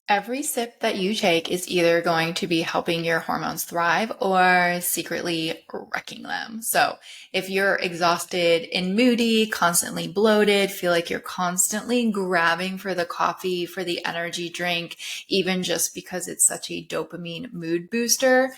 Every sip that you take is either going to be helping your hormones thrive or secretly wrecking them. So if you're exhausted and moody, constantly bloated, feel like you're constantly grabbing for the coffee, for the energy drink, even just because it's such a dopamine mood booster,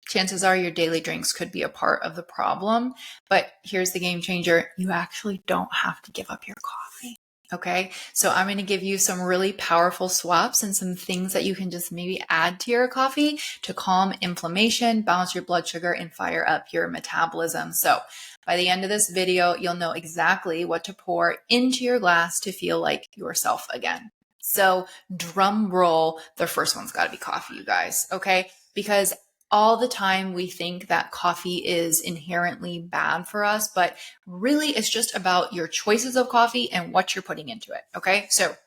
chances are your daily drinks could be a part of the problem. But here's the game changer. You actually don't have to give up your coffee. Okay, so I'm going to give you some really powerful swaps and some things that you can just maybe add to your coffee to calm inflammation, balance your blood sugar, and fire up your metabolism. So by the end of this video, you'll know exactly what to pour into your glass to feel like yourself again. So drum roll, the first one's got to be coffee, you guys. Okay, because all the time we think that coffee is inherently bad for us, but really it's just about your choices of coffee and what you're putting into it. Okay. So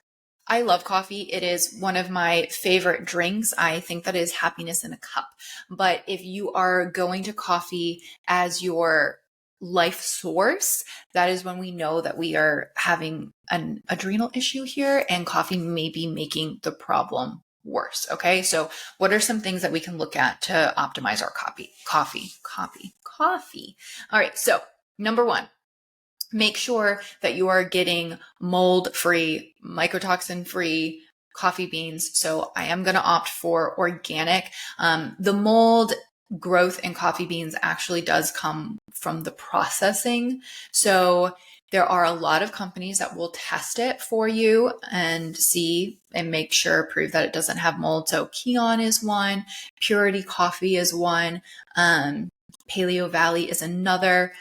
I love coffee. It is one of my favorite drinks. I think that is happiness in a cup. But if you are going to coffee as your life source, that is when we know that we are having an adrenal issue here and coffee may be making the problem worse. Okay. So what are some things that we can look at to optimize our coffee? All right. So number one, make sure that you are getting mold free, mycotoxin free coffee beans. So I am going to opt for organic. The mold growth in coffee beans actually does come from the processing. So there are a lot of companies that will test it for you and see and make sure, prove that it doesn't have mold. So Keon is one, Purity Coffee is one, Paleo Valley is another,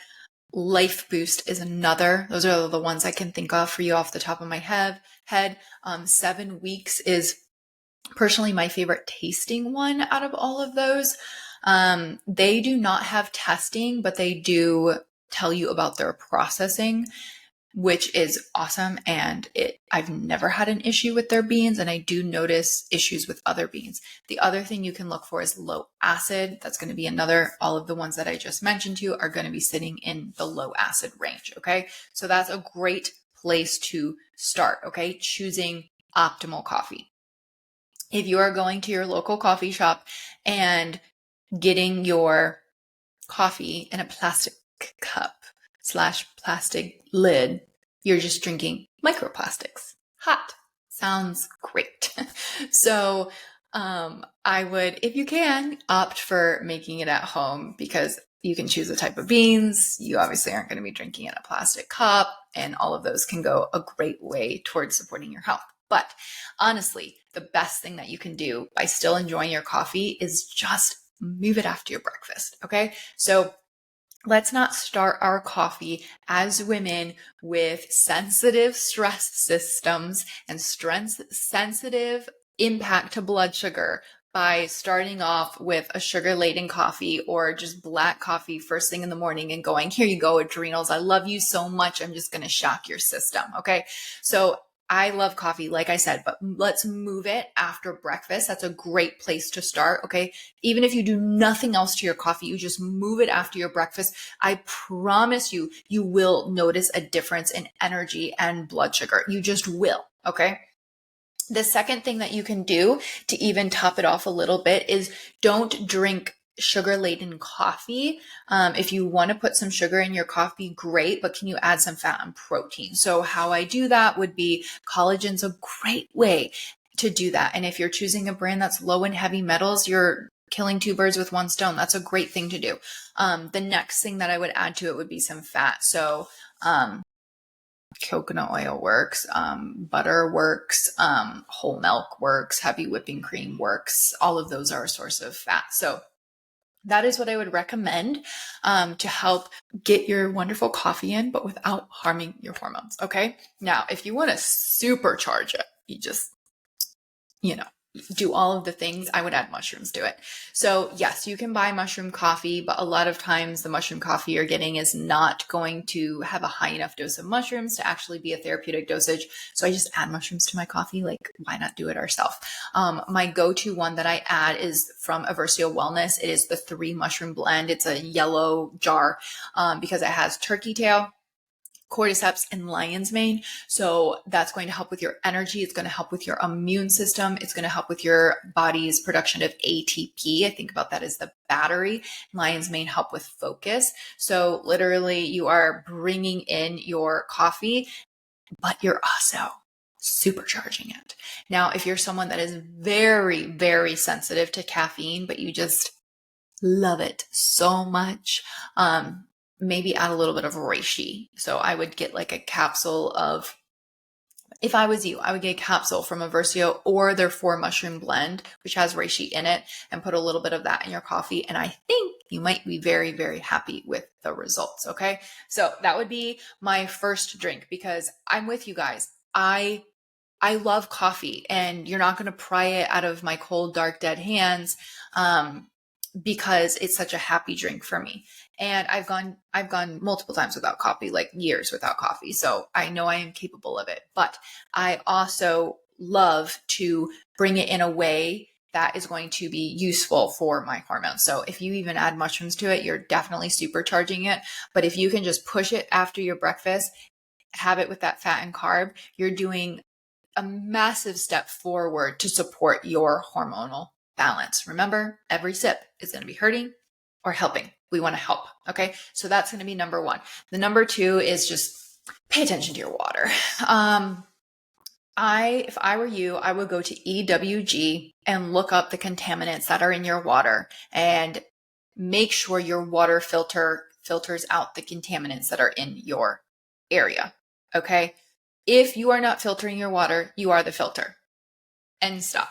Life Boost is another. Those are the ones I can think of for you off the top of my head. 7 weeks is personally my favorite tasting one out of all of those. They do not have testing, but they do tell you about their processing, which is awesome. And I've never had an issue with their beans, and I do notice issues with other beans. The other thing you can look for is low acid. That's going to be another, all of the ones that I just mentioned to you are going to be sitting in the low acid range. Okay. So that's a great place to start. Okay. Choosing optimal coffee. If you are going to your local coffee shop and getting your coffee in a plastic cup / plastic lid, you're just drinking microplastics. Hot. Sounds great. So I would, if you can, opt for making it at home because you can choose the type of beans. You obviously aren't going to be drinking in a plastic cup, and all of those can go a great way towards supporting your health. But honestly, the best thing that you can do by still enjoying your coffee is just move it after your breakfast. Okay. So let's not start our coffee as women with sensitive stress systems and stress sensitive impact to blood sugar by starting off with a sugar-laden coffee or just black coffee first thing in the morning and going, here you go, adrenals. I love you so much. I'm just going to shock your system. Okay. So I love coffee, like I said, but let's move it after breakfast. That's a great place to start. Okay. Even if you do nothing else to your coffee, you just move it after your breakfast. I promise you, you will notice a difference in energy and blood sugar. You just will. Okay. The second thing that you can do to even top it off a little bit is don't drink sugar-laden coffee. If you want to put some sugar in your coffee, great, but can you add some fat and protein? So how I do that would be collagen's a great way to do that. And if you're choosing a brand that's low in heavy metals, you're killing two birds with one stone. That's a great thing to do. The next thing that I would add to it would be some fat. So, coconut oil works, butter works, whole milk works, heavy whipping cream works. All of those are a source of fat. So that is what I would recommend to help get your wonderful coffee in, but without harming your hormones. Okay. Now, if you want to supercharge it, you just, do all of the things, I would add mushrooms to it. So yes, you can buy mushroom coffee, but a lot of times the mushroom coffee you're getting is not going to have a high enough dose of mushrooms to actually be a therapeutic dosage. So I just add mushrooms to my coffee. Like, why not do it ourselves? My go-to one that I add is from Aversio Wellness. It is the 3 mushroom blend. It's a yellow jar because it has turkey tail, cordyceps and lion's mane. So that's going to help with your energy. It's going to help with your immune system. It's going to help with your body's production of ATP. I think about that as the battery. Lion's mane help with focus. So literally you are bringing in your coffee, but you're also supercharging it. Now, if you're someone that is very, very sensitive to caffeine, but you just love it so much, maybe add a little bit of reishi. So I would get like a capsule of, if I was you, I would get a capsule from Aversio or their 4-mushroom blend, which has reishi in it, and put a little bit of that in your coffee. And I think you might be very, very happy with the results. Okay. So that would be my first drink, because I'm with you guys. I love coffee, and you're not going to pry it out of my cold, dark, dead hands. Because it's such a happy drink for me. And I've gone multiple times without coffee, like years without coffee. So I know I am capable of it, but I also love to bring it in a way that is going to be useful for my hormones. So if you even add mushrooms to it, you're definitely supercharging it. But if you can just push it after your breakfast, have it with that fat and carb, you're doing a massive step forward to support your hormonal balance. Remember, every sip is going to be hurting or helping. We want to help. Okay. So that's going to be number one. The number two is just pay attention to your water. If I were you, I would go to EWG and look up the contaminants that are in your water and make sure your water filters out the contaminants that are in your area. Okay. If you are not filtering your water, you are the filter. And stop.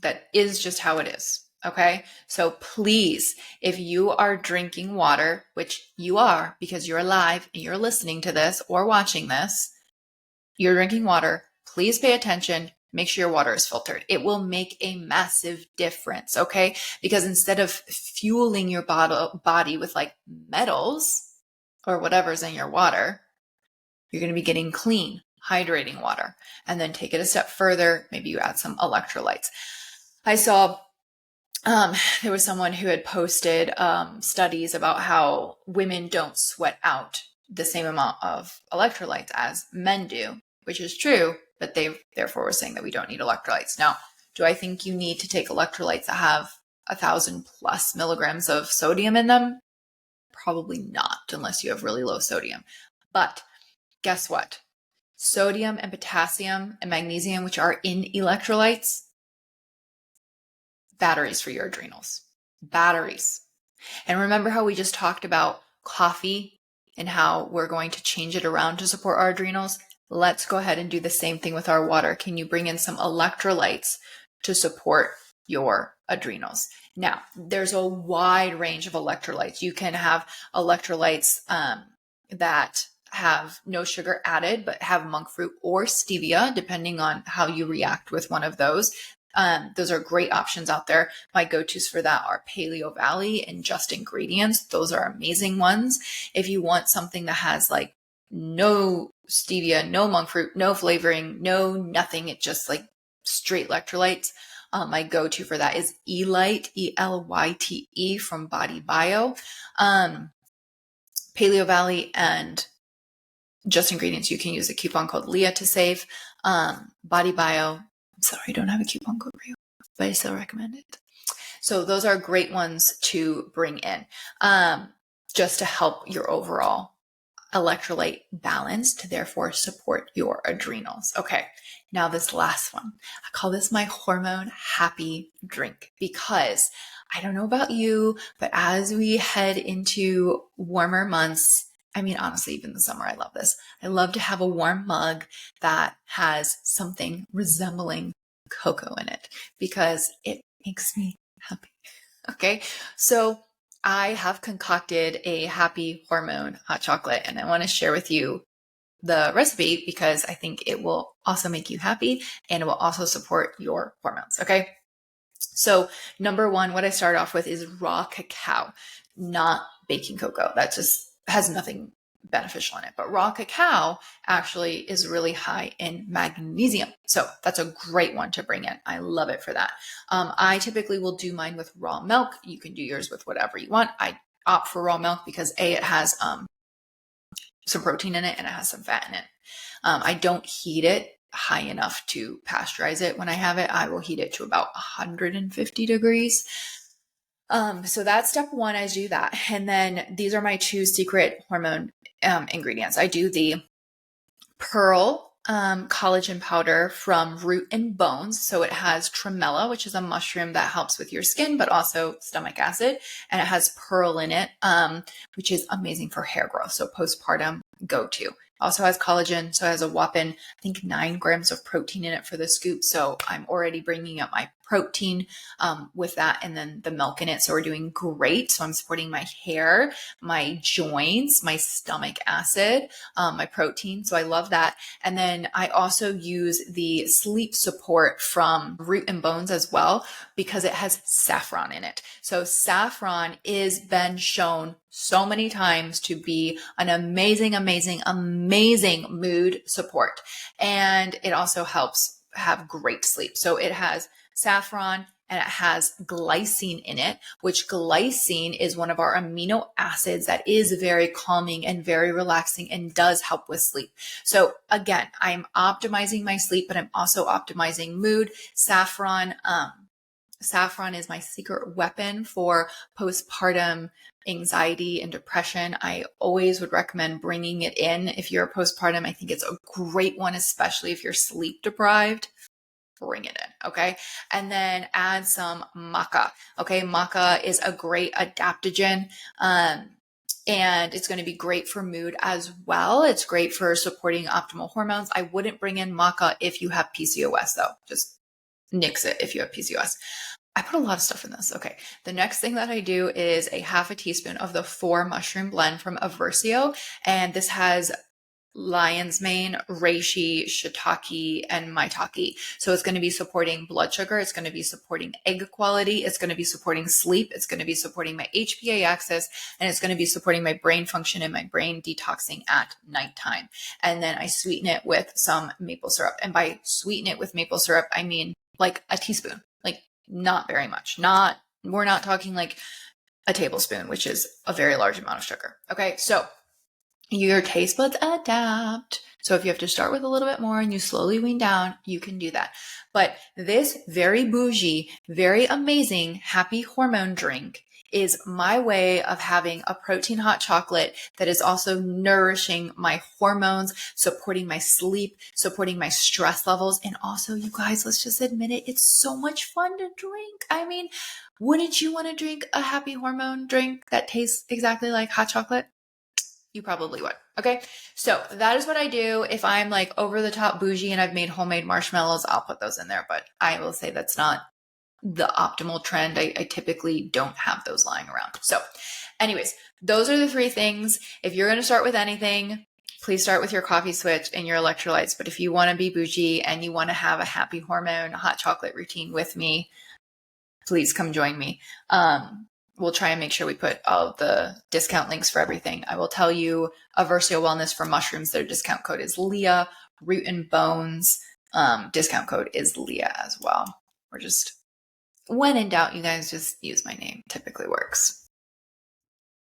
That is just how it is. Okay. So please, if you are drinking water, which you are because you're alive and you're listening to this or watching this, you're drinking water, please pay attention. Make sure your water is filtered. It will make a massive difference. Okay. Because instead of fueling your body with like metals or whatever's in your water, you're going to be getting clean, hydrating water. And then take it a step further. Maybe you add some electrolytes. I saw there was someone who had posted studies about how women don't sweat out the same amount of electrolytes as men do, which is true, but they therefore were saying that we don't need electrolytes. Now, do I think you need to take electrolytes that have 1,000+ milligrams of sodium in them? Probably not, unless you have really low sodium. But guess what? Sodium and potassium and magnesium, which are in electrolytes, batteries for your adrenals. Batteries. And remember how we just talked about coffee and how we're going to change it around to support our adrenals? Let's go ahead and do the same thing with our water. Can you bring in some electrolytes to support your adrenals? Now, there's a wide range of electrolytes. You can have electrolytes that have no sugar added, but have monk fruit or stevia, depending on how you react with one of those. Those are great options out there. My go-tos for that are Paleo Valley and Just Ingredients. Those are amazing ones. If you want something that has like no stevia, no monk fruit, no flavoring, no nothing, it's just like straight electrolytes. My go-to for that is Elyte, Elyte from Body Bio. Paleo Valley and Just Ingredients, you can use the coupon code Leah to save. Body Bio, I'm sorry, I don't have a coupon code for you, but I still recommend it. So those are great ones to bring in just to help your overall electrolyte balance to therefore support your adrenals. Okay, now this last one, I call this my hormone happy drink, because I don't know about you, but as we head into warmer months, I mean, honestly, even the summer, I love this. I love to have a warm mug that has something resembling cocoa in it because it makes me happy. Okay, so I have concocted a happy hormone hot chocolate, and I want to share with you the recipe because I think it will also make you happy and it will also support your hormones. Okay. So number one, what I start off with is raw cacao, not baking cocoa. That just has nothing beneficial in it. But raw cacao actually is really high in magnesium. So that's a great one to bring in. I love it for that. I typically will do mine with raw milk. You can do yours with whatever you want. I opt for raw milk because A, it has some protein in it and it has some fat in it. I don't heat it high enough to pasteurize it. When I have it, I will heat it to about 150 degrees. So that's step one. I do that. And then these are my 2 secret hormone ingredients. I do the pearl collagen powder from Root and Bones. So it has tremella, which is a mushroom that helps with your skin, but also stomach acid. And it has pearl in it, which is amazing for hair growth. So postpartum go-to. Also has collagen. So it has a whopping, I think 9 grams of protein in it for the scoop. So I'm already bringing up my protein with that, and then the milk in it. So we're doing great. So I'm supporting my hair, my joints, my stomach acid, my protein. So I love that. And then I also use the sleep support from Root and Bones as well, because it has saffron in it. So saffron is been shown so many times to be an amazing, amazing, amazing mood support. And it also helps have great sleep. So it has saffron and it has glycine in it, which glycine is one of our amino acids that is very calming and very relaxing and does help with sleep. So again, I'm optimizing my sleep, but I'm also optimizing mood. Saffron is my secret weapon for postpartum anxiety and depression. I always would recommend bringing it in if you're postpartum. I think it's a great one, especially if you're sleep deprived. Bring it in. Okay. And then add some maca. Okay. Maca is a great adaptogen. And it's going to be great for mood as well. It's great for supporting optimal hormones. I wouldn't bring in maca if you have PCOS though. Just nix it if you have PCOS. I put a lot of stuff in this. Okay. The next thing that I do is a half a teaspoon of the 4 mushroom blend from Aversio. And this has lion's mane, reishi, shiitake, and maitake. So it's going to be supporting blood sugar. It's going to be supporting egg quality. It's going to be supporting sleep. It's going to be supporting my HPA axis, and it's going to be supporting my brain function and my brain detoxing at nighttime. And then I sweeten it with some maple syrup. And by sweeten it with maple syrup, I mean like a teaspoon, like not very much. We're not talking like a tablespoon, which is a very large amount of sugar. Okay. So your taste buds adapt. So if you have to start with a little bit more and you slowly wean down, you can do that. But this very bougie, very amazing happy hormone drink is my way of having a protein hot chocolate that is also nourishing my hormones, supporting my sleep, supporting my stress levels. And also, you guys, let's just admit it, it's so much fun to drink. I mean, wouldn't you want to drink a happy hormone drink that tastes exactly like hot chocolate? You probably would. Okay. So that is what I do. If I'm like over the top bougie and I've made homemade marshmallows, I'll put those in there. But I will say that's not the optimal trend. I typically don't have those lying around. So anyways, those are the 3 things. If you're going to start with anything, please start with your coffee switch and your electrolytes. But if you want to be bougie and you want to have a happy hormone hot chocolate routine with me, please come join me. We'll try and make sure we put all of the discount links for everything. I will tell you Aversio Wellness for mushrooms. Their discount code is Leah. Root and Bones discount code is Leah as well. We're just, when in doubt, you guys just use my name. Typically works.